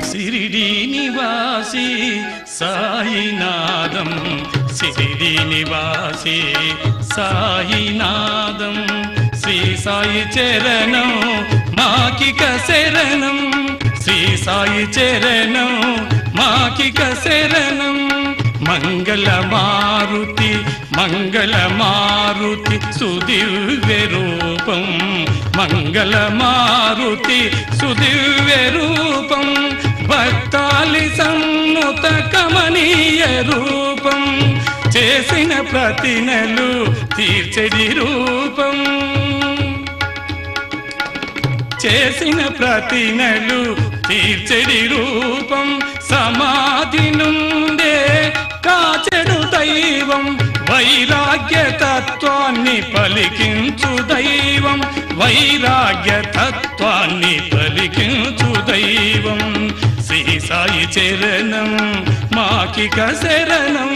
సిరిడి నివాసి సాయినాథం సిరిడి నివాసి సాయినాథం శ్రీ సాయి చరణం మాకిక శరణం శ్రీ సాయి చరణం మాకిక శరణం మంగళ మారుతి సుదివ్య రూపం మంగళ మారుతి సుదివ్య రూపం భక్తాలి సన్నుత కమనీయ రూపం చేసిన ప్రతినలు తీర్చెడి రూపం చేసిన ప్రతినలు తీర్చెడి రూపం సమాధి నుండే కాచెడు దైవం వైరాగ్య తత్వాన్ని పలికించు దైవం వైరాగ్య తత్వాన్ని పలికించు దైవం శ్రీ సాయి చరణం మాకిక శరణం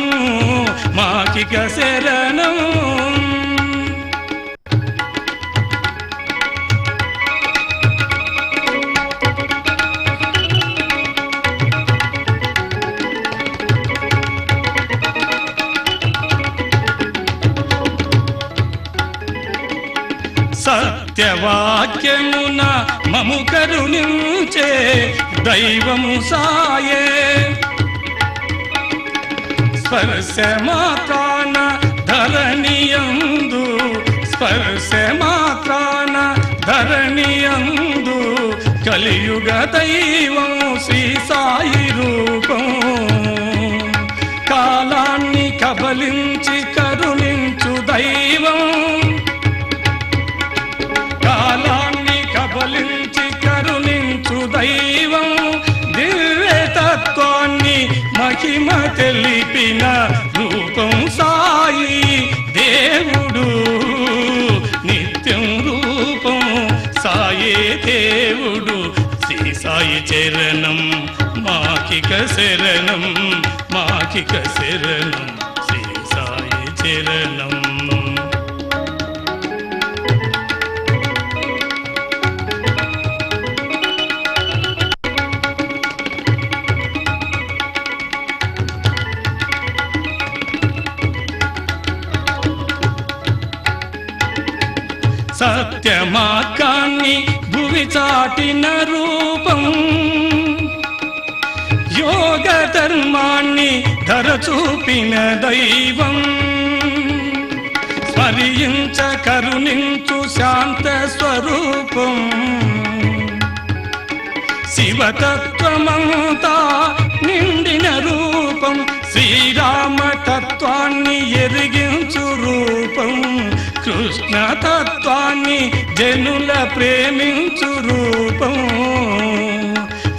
మాకిక శరణం సత్యవాక్యమున మము కరుణించే దైవము సాయే స్పర్శ మాత్రాన ధరణియందు స్పర్శ మాత్రాన ధరణియందు కలియుగ దైవం శ్రీ సాయి రూపం కాలాన్ని కబలించి కరుణించు దైవం కాలాన్ని కబలించి కరుణించు దైవం దివ్య తత్వాన్ని మహిమ తెలిపిన రూపం సాయి దేవుడు నిత్యం రూపం సాయే దేవుడు శ్రీ సాయి చరణం మాకిక శరణం మాకిక శరణం శ్రీ సాయి చరణం సత్యమార్గాన్ని భువి చాటిన రూపం యోగ ధర్మాన్ని ధర చూపిన దైవం స్మరించ కరుణించు శాంత స్వరూపం శివతత్వమంతా నిండిన రూపం శ్రీరామ తత్వాన్ని ఎరిగించు రూపం కృష్ణ తత్వాన్ని జనుల ప్రేమించు రూపం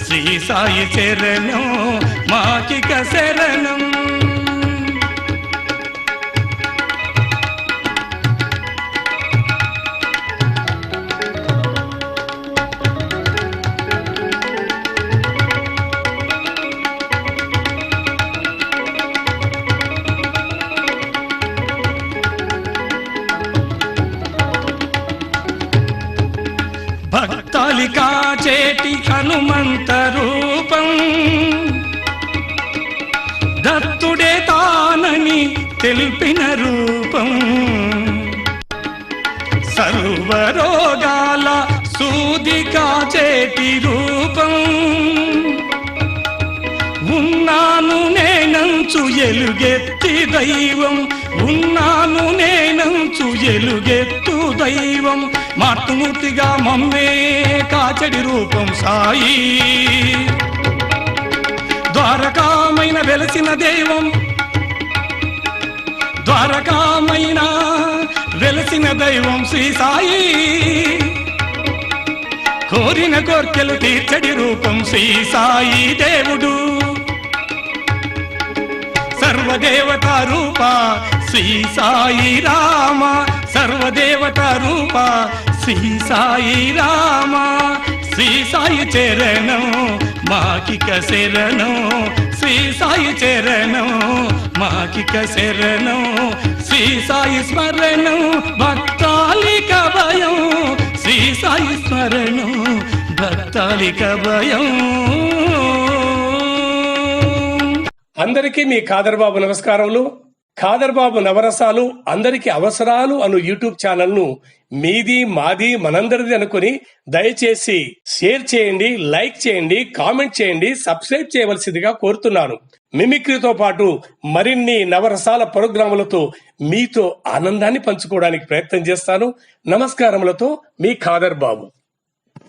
శ్రీ సాయి చరణం మాకిక శరణం భక్తాలి కాచేటి హనుమంత రూపం దత్తుడే తానని తెలిపిన రూపం సర్వరోగాల సూది కాచేటి రూపం ఉన్నాను నేనంచు ఎలుగెత్తి దైవం ఉన్నాను నేనంచు ఎలుగెత్తు దైవం మాతృమూర్తిగా మమ్మే కాచడి రూపం సాయి ద్వారకామైన వెలసిన దైవం ద్వారకామైన వెలసిన దైవం శ్రీ సాయి కోరిన కోర్కెలు తీర్చడి రూపం శ్రీ సాయి దేవుడు సర్వదేవత రూప శ్రీ సాయి రామ సర్వదేవత రూప శ్రీ సాయి రామ శ్రీ సాయి చరణం మాకిక శరణం శ్రీ సాయి చరణం మాకిక శరణం శ్రీ సాయి స్మరణం భక్తాలిక భయం శ్రీ సాయి స్మరణం భక్తాలిక భయం. అందరికీ మీ ఖాదర్ బాబు నమస్కారములు. ఖాదర్ బాబు నవరసాలు అందరికి అవసరాలు అను యూట్యూబ్ ఛానల్ ను మీది మాది మనందరిది అనుకుని దయచేసి షేర్ చేయండి, లైక్ చేయండి, కామెంట్ చేయండి, సబ్స్క్రైబ్ చేయవలసిందిగా కోరుతున్నాను. మిమిక్రీతో పాటు మరిన్ని నవరసాల ప్రోగ్రాములతో మీతో ఆనందాన్ని పంచుకోవడానికి ప్రయత్నం చేస్తాను. నమస్కారములతో మీ ఖాదర్ బాబు.